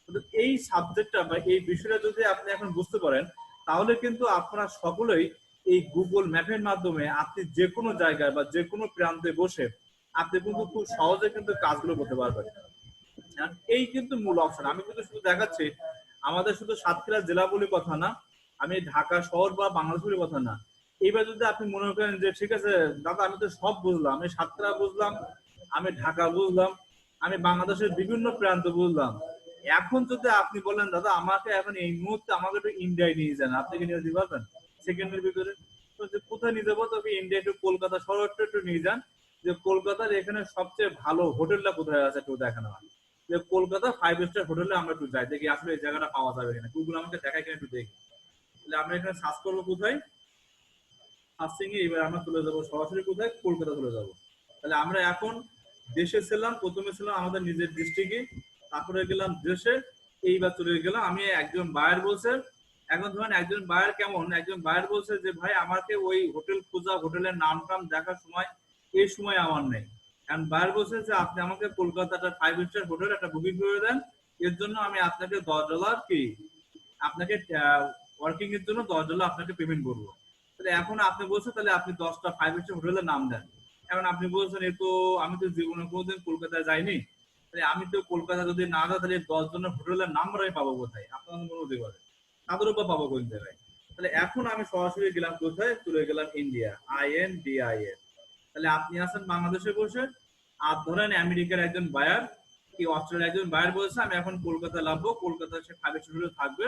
কিন্তু এই সাবজেক্টটা বা এই বিষয়টা যদি আপনি এখন বুঝতে পারেন, তাহলে কিন্তু আপনারা সকলেই এই গুগল ম্যাপের মাধ্যমে আপনি যে কোনো জায়গায় বা যে কোনো প্রান্তে বসে আপনি কিন্তু খুব সহজে কিন্তু কাজগুলো করতে পারবেন। এই কিন্তু মূল অপশন। আমি কিন্তু শুধু দেখাচ্ছি আমাদের শুধু সাতক্ষীরা জেলা বলে কথা না, আমি ঢাকা শহর বা বাংলাদেশ বলে কথা না। এইবার যদি আপনি মনে করেন যে ঠিক আছে দাদা আমি তো সব বুঝলাম, আমি সাতক্ষীরা বুঝলাম, আমি ঢাকা বুঝলাম, আমি বাংলাদেশের বিভিন্ন প্রান্ত বুঝলাম, এখন যদি আপনি বলেন দাদা আমাকে এখন এই মুহূর্তে আমাকে একটু ইন্ডিয়ায় নিয়ে যান, আপনি কি নিয়ে যেতে পারবেন সেকেন্ডের ভিতরে? তো যে কোথায় নিয়ে যাবো, তবে ইন্ডিয়া একটু কলকাতা শহরটা একটু নিয়ে যান, যে কলকাতার এখানে সবচেয়ে ভালো হোটেলটা কোথায় আছে একটু দেখানো হয়, যে কলকাতা 5 স্টার হোটেলে আমরা একটু যাই, দেখি আসলে এই জায়গাটা পাওয়া যাবে কিনা, গুগল আমাকে দেখায় কিনা একটু দেখি। তাহলে আমরা এখানে সার্চ করবো কোথায়, সার্চিং এ এবার আমরা চলে যাবো সরাসরি কোথায়, কলকাতা চলে যাব। তাহলে আমরা এখন দেশে ছিলাম, প্রথমে ছিলাম আমাদের নিজের ডিস্ট্রিক্টে, তারপরে গেলাম দেশে, এইবার চলে গেলাম আমি একজন বায়ার বলছে। এখন ধরেন একজন বায়ার কেমন, একজন বায়ার বলছে যে ভাই আমাকে ওই হোটেল খোঁজা, হোটেলের নাম টাম দেখার সময় এই সময় আমার নেই। কারণ বায়ার বলছে যে আপনি আমাকে কলকাতাটা 5 স্টার হোটেল একটা বুকিং করে দেন, এর জন্য আমি আপনাকে $10 কি আপনাকে ওয়ার্কিং এর জন্য $10 আপনাকে পেমেন্ট করবো। তাহলে এখন আপনি বলছেন তাহলে আপনি 10টা 5 স্টার হোটেলের নাম দেন। এখন আপনি বলছেন এ তো আমি তো জীবনে কোনোদিন কলকাতায় যাইনি, তাহলে আমি তো কলকাতা যদি না যাই তাহলে 10 জনের হোটেলের নাম্বার আমি পাবো কোথায়, আপনার মনে হতে পারে তাদের উপর পাবো কোন জায়গায়। তাহলে এখন আমি সরাসরি গেলাম কোথায়, চলে গেলাম ইন্ডিয়া, INDIA। তাহলে আপনি আছেন বাংলাদেশে বসে, আর ধরেন আমেরিকার একজন বায়ার কি অস্ট্রেলিয়ার একজন বায়ার বলছে আমি এখন কলকাতা লাভবো, কলকাতা সে 5 স্টার থাকবে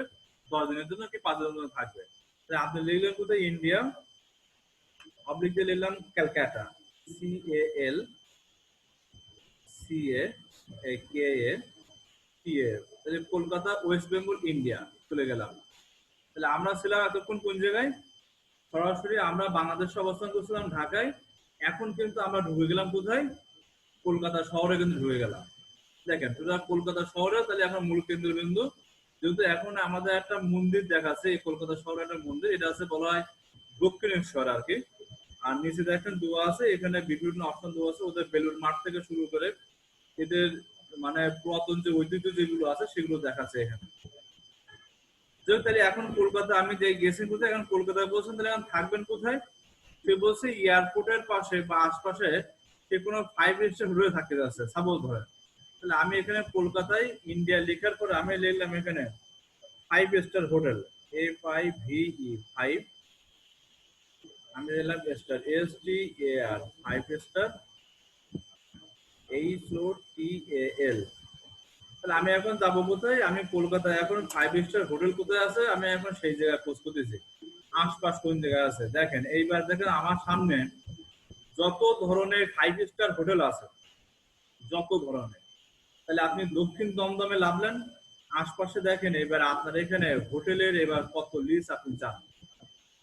10 দিনের জন্য কি 5 দিনের জন্য থাকবে। তাহলে আপনি লিখলেন কোথায় ইন্ডিয়া, অবলিক দিয়ে লিখলাম ক্যালকাটা, CALCATA, তাহলে কলকাতা ওয়েস্ট বেঙ্গল ইন্ডিয়া চলে গেলাম। তাহলে আমরা ছিলাম এতক্ষণ কোন জায়গায়, সরাসরি আমরা বাংলাদেশে অবস্থান করছিলাম ঢাকায়, এখন কিন্তু আমরা ঢুকে গেলাম কোথায়, কলকাতা শহরে কিন্তু ঢুকে গেলাম। দেখেন টোটাল কলকাতা শহরে, তাহলে এখন মূল কেন্দ্রবিন্দু, যেহেতু এখন আমাদের একটা মন্দির দেখাচ্ছে এই কলকাতা শহরে একটা মন্দির, এটা আছে বলা হয় দক্ষিণেশ্বর আর কি। আর নিচে দেখেন দোয়া আছে, এখানে বিভিন্ন অপশন দেওয়া আছে, ওদের বেলুর মাঠ থেকে শুরু করে এদের মানে পুরাতন যে ঐতিহ্য যেগুলো আছে সেগুলো দেখাচ্ছে এখানে। তাহলে এখন কলকাতা আমি যে গেছি কোথায়, এখন কলকাতায় বলছেন, তাহলে এখন থাকবেন কোথায়, সে বলছে এয়ারপোর্টের পাশে বা আশপাশে সে কোনো 5 স্টার হোটেলে থাকতে যাচ্ছে সাপোজ ধরে। তাহলে আমি এখানে কলকাতায় ইন্ডিয়া লেখার পরে আমি লিখলাম এখানে 5 স্টার হোটেল, FIVE 5, আমি লিখলাম স্টার STAR 5 স্টার HOTAL। তাহলে আমি এখন যাবো কোথায়, আমি কলকাতায় এখন 5 স্টার হোটেল কোথায় আছে আমি এখন সেই জায়গায় খোঁজ করতেছি, আশপাশ কোন জায়গায় আছে। দেখেন এইবার দেখেন আমার সামনে যত ধরনের 5 স্টার হোটেল আছে, যত ধরনের, তাহলে আপনি দক্ষিণ দমদমে লাভলেন, আশপাশে দেখেন এবার আপনার এখানে হোটেলের এবার কত লিস্ট আপনি চান।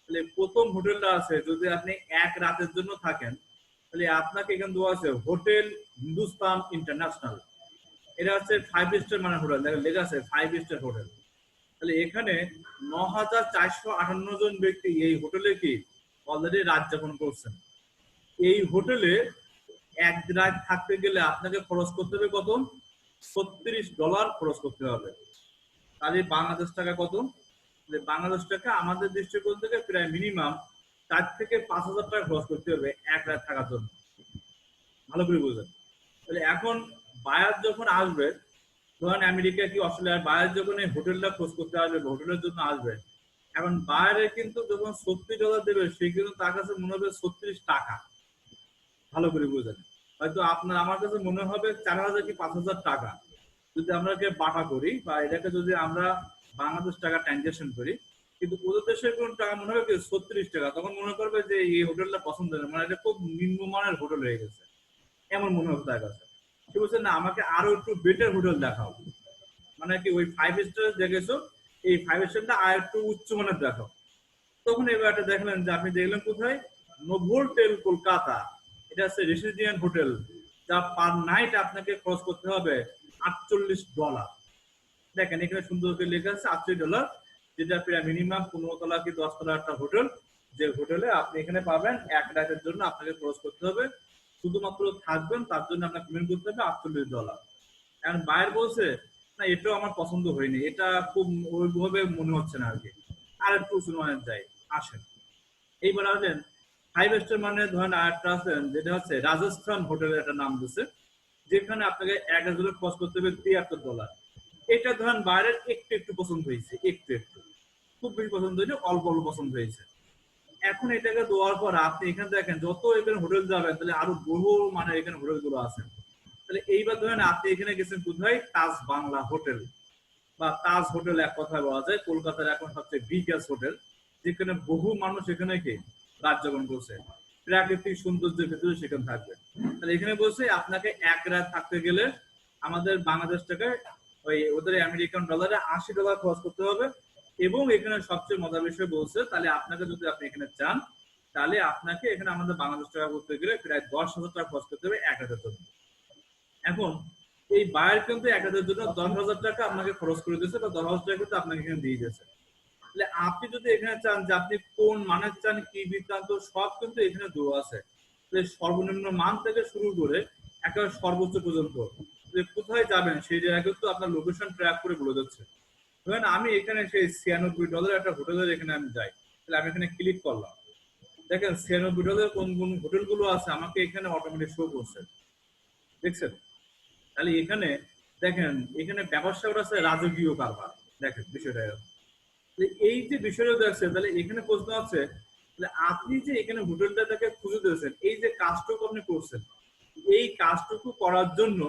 তাহলে প্রথম হোটেলটা আছে, যদি আপনি এক রাতের জন্য থাকেন তাহলে আপনাকে এখানে দেওয়া আছে হোটেল হিন্দুস্তান ইন্টারন্যাশনাল, এটা হচ্ছে 5 স্টার মানে হোটেল, দেখেন লেখা আছে 5 স্টার হোটেল। তাহলে এখানে 9,458 জন ব্যক্তি এই হোটেলে কি অলরেডি রাত যাপন করছেন। এই হোটেলে এক রাত থাকতে গেলে আপনাকে খরচ করতে হবে কত, $36 খরচ করতে হবে। তাহলে বাংলাদেশ টাকা কত, বাংলাদেশ টাকা আমাদের দৃষ্টিকোণ থেকে প্রায় মিনিমাম 4 থেকে 5 হাজার টাকা খরচ করতে হবে এক রাত থাকার জন্য। ভালো করে বুঝলেন। তাহলে এখন বায়ার যখন আসবে, ধরেন আমেরিকা কি অস্ট্রেলিয়ার বায়ার যখন এই হোটেলটা খোঁজ করতে আসবে, হোটেলের জন্য আসবে, এখন বায়ারে কিন্তু যখন $36 দেবে সে কিন্তু তার কাছে মনে হবে 36 টাকা। ভালো করে বুঝলেন। হয়তো আপনার আমার কাছে মনে হবে 4,000 কি 5,000 টাকা। যদি আমরা বাটা করি বা এটাকে যদি আমরা বাংলাদেশ টাকা ট্রানজাকশন করি, কিন্তু ওদের দেশের কোন টাকা মনে হবে কি 36 টাকা, তখন মনে করবে যে এই হোটেলটা পছন্দ না, মানে এটা খুব নিম্নমানের হোটেল হয়ে গেছে, এমন মনে হবে তার কাছে। সে বলছে না আমাকে আরো একটু বেটার হোটেল দেখাও, মানে কি ওই 5 স্টার দেখেছো, এই 5 স্টারটা আর একটু উচ্চমানের দেখাও। তখন এবার একটা দেখলেন যে আপনি দেখলেন কোথায়, নোভোটেল কলকাতা, এটা হচ্ছে রেসিডেন্ট হোটেল, যা পার নাইট আপনাকে খরচ করতে হবে $48। দেখেন এখানে সুন্দর করে লেখা আছে $48, যেটা প্রায় মিনিমাম 15 তলা কি 10 তলা একটা হোটেল, যে হোটেলে আপনি এখানে পাবেন এক রাতের জন্য আপনাকে খরচ করতে হবে, শুধুমাত্র থাকবেন তার জন্য আপনাকে পেমেন্ট করতে হবে $48। এখন বাইরে বলছে না এটাও আমার পছন্দ হয়নি, এটা খুব ওইভাবে মনে হচ্ছে না আর কি, আর একটু উঁচুমানের যাই, আসেন। এইবার আসেন 5 স্টার মানে ধরেন আরেকটা আছেন যেটা হচ্ছে রাজস্থান হোটেলের একটা নাম দিচ্ছে, যেখানে আপনাকে 1,000 খরচ করতে হবে $73। এটা ধরেন বাইরের একটু একটু পছন্দ হয়েছে, একটু একটু, খুব বেশি পছন্দ হয়নি, অল্প অল্প পছন্দ হয়েছে। এখন এটাকে দেওয়ার পর আপনি এখানে দেখেন যত এখানে হোটেল যাবেন তাহলে আরো বহু মানে এখানে হোটেল গুলো আছে। তাহলে এইবার ধরেন আপনি এখানে গেছেন কোথায়, তাজ বাংলা হোটেল বা তাজ হোটেল, এক কথায় বলা যায় কলকাতার এখন সবচেয়ে বিগেস্ট হোটেল, যেখানে বহু মানুষ এখানে কি রাত যাপন করছে, প্রাকৃতিক সৌন্দর্যের ভেতরে সেখানে থাকবে। তাহলে এখানে বলছে আপনাকে এক রাত থাকতে গেলে আমাদের বাংলাদেশ টাকায় ওই ওদের আমেরিকান ডলারে $80 খরচ করতে হবে। এবং এখানে সবচেয়ে মজার বিষয় বলছে, তাহলে আপনাকে যদি আপনি এখানে চান তাহলে আপনাকে এখানে আমাদের বাংলাদেশ টাকা করতে গেলে প্রায় $10,000 খরচ করতে হবে এক রাতের জন্য। এখন এই বায়ার কিন্তু এক রাতের জন্য $10,000 আপনাকে খরচ করে দিয়েছে, বা $10,000 কিন্তু আপনাকে এখানে দিয়ে দিয়েছে। তাহলে আপনি যদি এখানে চান যে আপনি কোন মানের চান কি বৃত্তান্ত, সব কিন্তু এখানে দেওয়া আছে, সর্বনিম্ন মান থেকে শুরু করে একেবারে সর্বোচ্চ পর্যন্ত যে কোথায় যাবেন সেই জায়গায় কিন্তু আপনার লোকেশন ট্র্যাক করে বলে যাচ্ছে। ধরেন আমি এখানে সেই $96 একটা হোটেলের এখানে আমি যাই, তাহলে আমি এখানে ক্লিক করলাম, দেখেন $96 কোন কোন হোটেলগুলো আছে আমাকে এখানে অটোমেটিক শো করছে, দেখছেন। তাহলে এখানে দেখেন এখানে ব্যবসাটা আছে রাজকীয় কারবার, দেখেন বিষয়টা এই যে বিষয়টা দেখছেন। তাহলে এখানে প্রশ্ন আছে, তাহলে আপনি যে এখানে হোটেলটাকে খুঁজে দিয়েছেন, এই যে কাজটুকু আপনি করছেন, এই কাজটুকু করার জন্য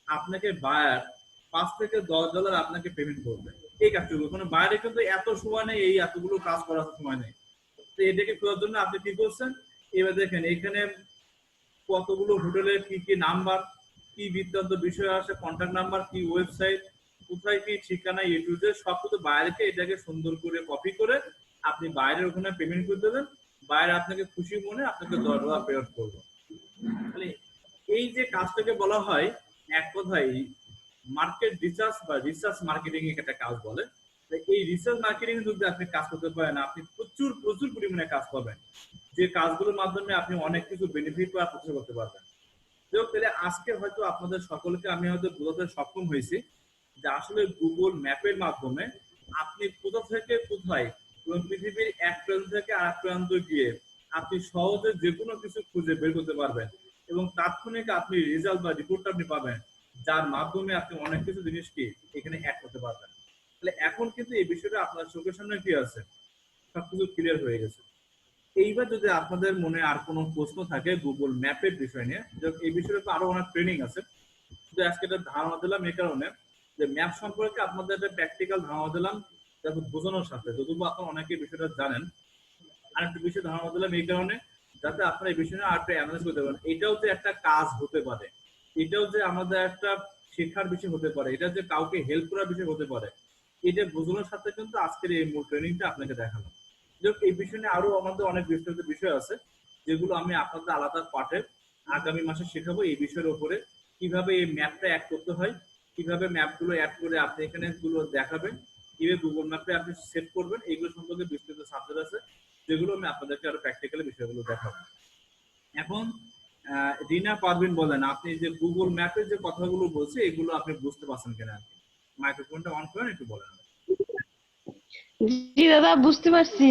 আপনাকে বায়ার $5 থেকে $10 আপনাকে পেমেন্ট করবে, এই কাজটুকু। কোনো বাইরে কিন্তু এত সময় নেই এই এতগুলো কাজ করার সময় নেই। তো এটাকে করার জন্য আপনি কি করছেন, এবার দেখেন এখানে কতগুলো হোটেলের কি কি নাম্বার, কি বৃত্তান্ত বিষয় আছে, কন্ট্যাক্ট নাম্বার, কি ওয়েবসাইট, কোথায় কি ঠিকানা, এ টু জেড সব কিছু বাইরেকে এটাকে সুন্দর করে কপি করে আপনি বাইরের ওখানে পেমেন্ট করে দেবেন, বাইরে আপনাকে খুশি মনে আপনাকে $10 পেমেন্ট করবো। তাহলে এই যে কাজটাকে বলা হয় এক কথায় মার্কেট রিসার্চ বা রিসার্চ মার্কেটিং এর একটা কাজ বলে। এই রিসার্চ মার্কেটিং যদি আপনি কাজ করতে পারেন, আপনি প্রচুর প্রচুর পরিমাণে কাজ পাবেন, যে কাজগুলোর মাধ্যমে আপনি অনেক কিছু বেনিফিট বা প্রচার করতে পারবেন। তাহলে আজকে হয়তো আপনাদের সকলকে আমি হয়তো বোঝাতে সক্ষম হয়েছি যে আসলে গুগল ম্যাপের মাধ্যমে আপনি কোথা থেকে কোথায় পৃথিবীর এক প্রান্ত থেকে আরেক প্রান্ত গিয়ে আপনি সহজে যে কোনো কিছু খুঁজে বের করতে পারবেন, এবং তাৎক্ষণিক আপনি রেজাল্ট বা রিপোর্টটা আপনি পাবেন, যার মাধ্যমে আপনি অনেক কিছু জিনিস কি এখানে অ্যাড করতে পারবেন। তাহলে এখন কিন্তু এই বিষয়টা আপনার চোখের সামনে কি আছে, সবকিছু ক্লিয়ার হয়ে গেছে। এইবার যদি আপনাদের মনে আর কোনো প্রশ্ন থাকে গুগল ম্যাপের বিষয় নিয়ে, এই বিষয়ে তো আরো অনেক ট্রেনিং আছে, শুধু আজকে একটা ধারণা দিলাম এই কারণে যে ম্যাপ সম্পর্কে আপনাদের একটা প্র্যাকটিক্যাল ধারণা দিলাম, যাতে বোঝানোর সাথে যদিও আপনারা অনেকে বিষয়টা জানেন, আর একটা বিষয় ধারণা দিলাম এই কারণে যাতে আপনারা এই বিষয় নিয়ে আর একটা অ্যানালাইজ করতে পারেন। এটাও যে একটা কাজ হতে পারে, এটাও যে আমাদের একটা শেখার বিষয় হতে পারে, এটা যে কাউকে হেল্প করার বিষয় হতে পারে, এটা বোঝানোর সাথে কিন্তু আজকের এই মূল ট্রেনিংটা আপনাকে দেখালাম। এই বিষয় নিয়ে আরো আমাদের অনেক বিস্তারিত বিষয় আছে, যেগুলো আমি আপনাদের আলাদা পাঠে আগামী মাসে শেখাবো। এই বিষয়ের উপরে কিভাবে এই ম্যাপটা অ্যাড করতে হয়, কিভাবে ম্যাপগুলো অ্যাড করে আপনি এখানে গুলো দেখাবেন, কিভাবে গুগল ম্যাপে আপনি সেট করবেন, এইগুলো সম্পর্কে বিস্তারিত সাবজেক্ট আছে, যেগুলো আমি আপনাদেরকে আরো প্র্যাকটিক্যালি বিষয়গুলো দেখাবো। এখন রিনা পারভিন বলেন, আপনি যে গুগল ম্যাপের যে কথাগুলো বলছে এগুলো আপনি বুঝতে পারছেন কিনা, মাইক্রোফোনটা অন করেন একটু বলেন। জি দাদা বুঝতে পারছি।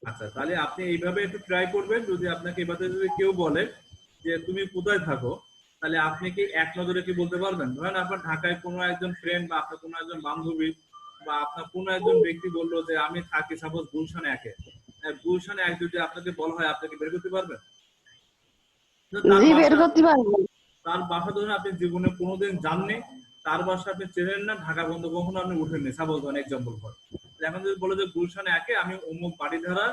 আচ্ছা, তাহলে আপনি এইভাবে একটু ট্রাই করবেন। যদি আপনাকে এভাবে যদি কেউ বলে যে তুমি কোথায় থাকো, তাহলে আপনি কি এক নজরে কি বলতে পারবেন? ধরেন আপনার ঢাকায় কোনো একজন ফ্রেন্ড বা আপনার কোনো একজন বান্ধবী বা আপনার কোনো একজন ব্যক্তি বললো যে আমি থাকি সাপোজ গুলশান একে, গুলশান এক যদি আপনাকে বলা হয়, আপনাকে বের করতে পারবেন? জি বের করতে পারবো। তার বাসা ধরেন আপনি জীবনে কোনোদিন যাননি, তার বাসা আপনি চেনেন না, ঢাকা বন্ধ কখনো আপনি উঠেননি, সাপোজ ধরেন এক্সাম্পল ফর, এখন যদি বলে যে গুলশান 1-এ আমি অমুক বাড়ি ধারা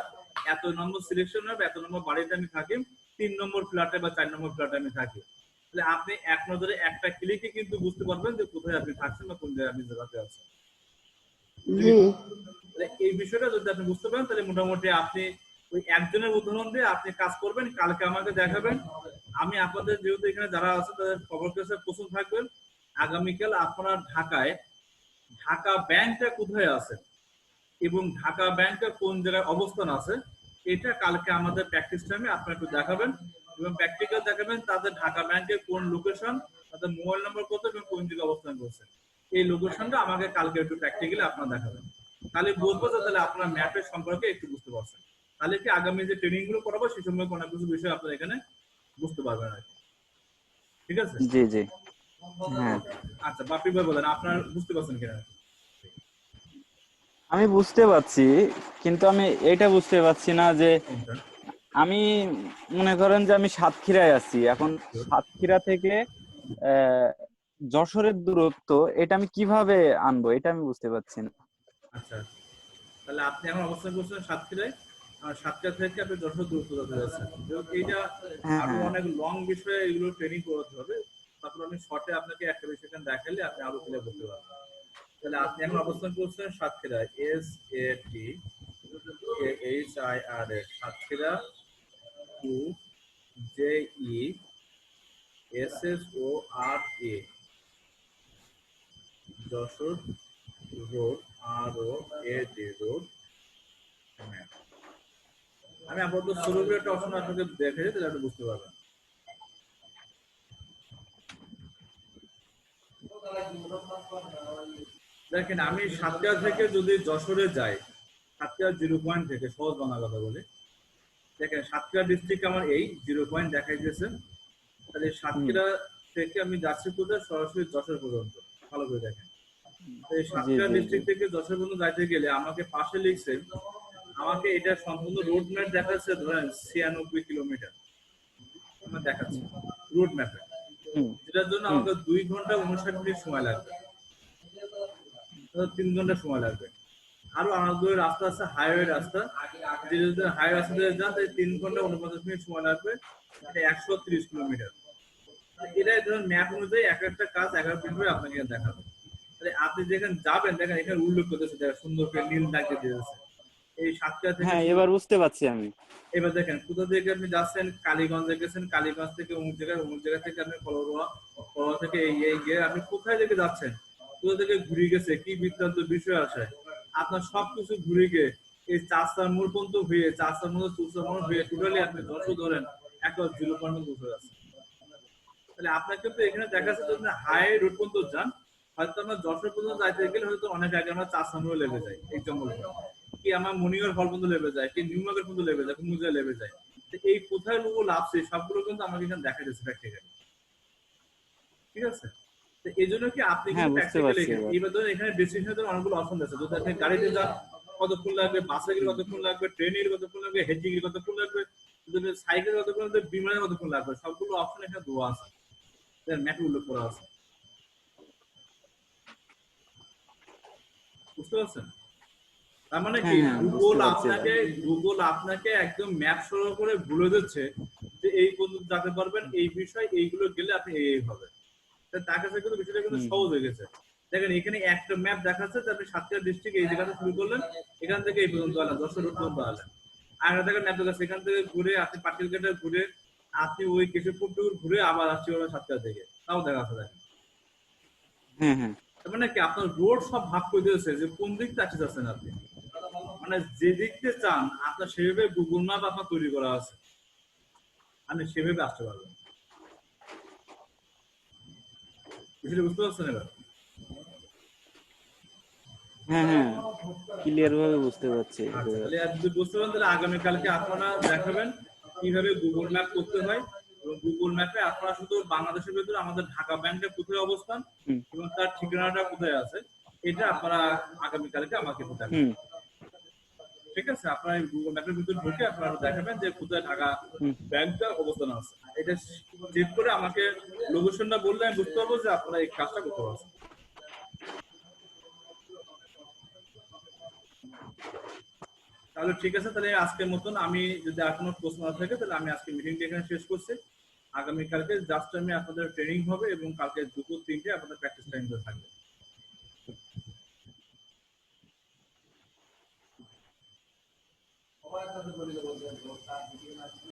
এত নম্বর সিলেকশন হবে, এত নম্বর বাড়িতে আমি থাকি, 3 নম্বর ফ্ল্যাটে বা 4 নম্বর ফ্ল্যাটে আমি থাকি, তাহলে আপনি এক নজরে একটা ক্লিকে কিন্তু বুঝতে পারবেন যে কোথায় আপনি থাকছেন বা কোন জায়গায় আপনি জায়গাতে আছেন। জি এই বিষয়টা যদি আপনি বুঝতে পারেন তাহলে মোটামুটি আপনি ওই একজনের উদাহরণ দিয়ে আপনি কাজ করবেন, কালকে আমাকে দেখাবেন। আমি আপনাদের যেহেতু এখানে যারা আছে তাদের খবর কাছে প্রস্তুত থাকবেন। আগামীকাল আপনার ঢাকায় ঢাকা ব্যাংকটা কোথায় আছে এবং ঢাকা ব্যাংকটা কোন জায়গায় অবস্থান আছে, এটা কালকে আমাদের প্র্যাকটিস টাইমে আপনারা একটু দেখাবেন এবং প্র্যাকটিক্যাল দেখাবেন তাদের ঢাকা ব্যাংকের কোন লোকেশন, তাদের মোবাইল নম্বর কত এবং কোন জায়গায় অবস্থান করছে, এই লোকেশনটা আমাকে কালকে একটু প্র্যাকটিক্যালি আপনারা দেখাবেন। তাহলে বুঝবো যে তাহলে আপনার ম্যাপের সম্পর্কে একটু বুঝতে পারছেন। তাহলে কি আগামী যে ট্রেনিং গুলো করাবো সেই সময় অনেক কিছু বিষয় আপনারা এখানে বুঝতে পারবেন আর কি। ঠিক আছে? জি জি হ্যাঁ, আচ্ছা বাপি ভাই বলেন আপনার বুঝতে পারছেন কিনা? আমি বুঝতে পারছি, কিন্তু আমি এটা বুঝতে পারছি না যে কোনটা? আমি মনে করেন যে আমি সাতক্ষীরায় আছি এখন, সাতক্ষীরা থেকে আহ যশোরের দূরত্ব এটা আমি কিভাবে আনবো, এটা আমি বুঝতে পারছি না। আচ্ছা তাহলে আপনি এখন অবস্থান করছেন সাতক্ষীরায়, আর সাতক্ষীরা থেকে আপনি যশোর দূরত্ব যেতে যাচ্ছেন। এবং এইটা হ্যাঁ আরো হ্যাঁ অনেক লং বিষয়ে এগুলো ট্রেনিং করাতে হবে। তারপর আমি শর্টে আপনাকে একটা বিষয় দেখালে আপনি আরো ক্লিয়ার করতে পারবেন। তাহলে আপনি এখন অবস্থান করছেন সাতক্ষীরায়, SATKHIR Satkhira to JESSORA Jessore road ROAD road. আমি আপাতত শুরু একটা অপশন আপনাকে দেখে তাহলে আপনি বুঝতে পারবেন। দেখেন আমি সাতক্ষীরা থেকে যদি যশোরে যাই, সাতক্ষীরা 0 পয়েন্ট থেকে সহজ বাংলা কথা বলি, দেখেন সাতক্ষীরা ডিস্ট্রিক্ট আমার এই 0 পয়েন্ট দেখাই দিয়েছে। তাহলে সাতক্ষীরা থেকে আমি যাচ্ছি কোথায়, সরাসরি যশোর পর্যন্ত। ভালো করে দেখেন এই জি সাতক্ষীরা জি জি ডিস্ট্রিক্ট থেকে যশোর পর্যন্ত যাইতে গেলে আমাকে পাশে লিখছে, আমাকে এটা সম্পূর্ণ রোড ম্যাপ দেখাচ্ছে ধরেন 96 কিলোমিটার আমার দেখাচ্ছে রোড ম্যাপে, হুম যেটার জন্য হুম আমাকে 2 ঘন্টা 59 মিনিট সময় লাগবে, 3 ঘন্টা সময় লাগবে। আরো আমাদের রাস্তা আছে হাইওয়ে রাস্তা, যদি হাইওয়ে রাস্তা দিয়ে যান তাহলে 3 ঘন্টা 49 মিনিট সময় লাগবে, এটা 130 কিলোমিটার। এটাই ধরুন ম্যাপ অনুযায়ী এক একটা কাজ 11 মিনিট করে আপনাকে দেখাবে। তাহলে আপনি যেখানে যাবেন দেখেন এখানে উল্লেখ করতেছে, দেখা সুন্দর করে নীল দাগ দিয়ে দিয়েছে এই সাতক্ষীরা থেকে হ্যাঁ, শুরু। এবার বুঝতে পারছি আমি। এবার দেখেন কোথা থেকে আপনি যাচ্ছেন, কালীগঞ্জে গেছেন, কালীগঞ্জ থেকে অমুক জায়গা থেকে আপনি কলরোয়া, কলরোয়া থেকে এই গিয়ে আপনি কোথায় থেকে যাচ্ছেন, কোথা থেকে ঘুরে গেছে, কি বৃত্তান্ত বিষয় আসে, আপনার সবকিছু ঘুরে গিয়ে এই চাষার মোড় পর্যন্ত হয়ে, চাষার মোড় চুষার মোড় হয়ে টোটালি আপনি 10 ধরেন একটা 0 পয়েন্ট বসে যাচ্ছে। তাহলে আপনাকে কিন্তু এখানে দেখা যাচ্ছে যদি হাই রোড পর্যন্ত যান, হয়তো আমরা যশোর পর্যন্ত যাইতে গেলে হয়তো অনেক আগে আমরা চাষার মোড়ে লেগে যাই এক্সাম্পল, কি আমার মনিগড় হল পর্যন্ত লেবে যায়, কি নিউমার্কেট পর্যন্ত লেবে যায়, মুজা লেবে যায়। এই কোথায় লোক লাভছে সবগুলো কিন্তু আমাকে এখানে দেখা যাচ্ছে প্র্যাকটিক্যালি। ঠিক আছে? তো এই জন্য কি আপনি হ্যাঁ, কিন্তু বুঝতে প্র্যাকটিক্যালি পারছি এবার। এইবার ধরুন এখানে ডেস্টিনেশনের অনেকগুলো অপশন আছে, যদি আপনি গাড়িতে যান কতক্ষণ লাগবে, বাসে গেলে কতক্ষণ লাগবে, ট্রেনে গেলে কতক্ষণ লাগবে, হেঁটে গেলে কতক্ষণ লাগবে, যদি সাইকেল কতক্ষণ লাগবে, বিমানে কতক্ষণ লাগবে, সবগুলো অপশন এখানে দেওয়া আছে, ম্যাপে উল্লেখ করা আছে। বুঝতে পারছেন? তার মানে কি হ্যাঁ হ্যাঁ, বুঝতে পারছি এবার। গুগল আপনাকে একদম ম্যাপ সরো করে বলে দিচ্ছে যে এই পর্যন্ত যেতে পারবেন, এই বিষয় এইগুলো গেলে আপনি এই হবে। তার কাছে কিন্তু বিষয়টা কিন্তু হুম সহজ হয়ে গেছে। দেখেন এখানে একটা ম্যাপ দেখাচ্ছে যে আপনি সাতক্ষীরা ডিস্ট্রিক্ট এই জায়গাটা শুরু করলেন, এখান থেকে এই পর্যন্ত আলেন, 10 রোড পর্যন্ত আলেন। আর একটা ম্যাপ দেখাচ্ছে এখান থেকে ঘুরে আপনি পাটিল ঘাটে ঘুরে আপনি ওই কেশবপুর টুর ঘুরে আবার আসছি ওরা সাতক্ষীরা থেকে, তাও দেখাচ্ছে। দেখেন হ্যাঁ হ্যাঁ তার মানে কি আপনার রোড সব ভাগ করে দিয়েছে যে কোন দিক থেকে যাচ্ছেন আপনি, মানে যে দিক থেকে চান আপনার সেভাবে গুগল ম্যাপ আপনার তৈরি করা আছে, আপনি সেভাবে আসতে পারবেন। বিষয়টা বুঝতে পারছেন এবার? হ্যাঁ হ্যাঁ, ক্লিয়ার ভাবে বুঝতে পারছি আচ্ছা এবার। তাহলে আর যদি বুঝতে পারেন তাহলে আগামীকালকে আপনারা দেখাবেন কিভাবে গুগল ম্যাপ করতে হয়, এবং গুগল ম্যাপে আপনারা শুধু বাংলাদেশের ভিতরে আমাদের ঢাকা ব্যাংকের কোথায় অবস্থান হুম এবং তার ঠিকানাটা কোথায় আছে এটা আপনারা আগামীকালকে আমাকে দেখাবেন। হুম ঠিক আছে? আপনারা গুগল ম্যাপের ভিতরে ঢুকে আপনারা দেখাবেন যে কোথায় ঢাকা হুম ব্যাংকটা অবস্থান আছে, এটা চেক করে আমাকে লোকেশনটা বললে আমি বুঝতে পারবো যে আপনারা এই কাজটা করতে পারছেন। তাহলে ঠিক আছে, তাহলে আজকের মতন আমি যদি আর কোনো প্রশ্ন না থাকে তাহলে আমি আজকে মিটিংটা এখানে শেষ করছি। আগামীকালকে জাস্ট আমি আপনাদের ট্রেনিং হবে এবং কালকে 2-3টে আপনাদের প্র্যাকটিস টাইম থাকবে। সবার সাথে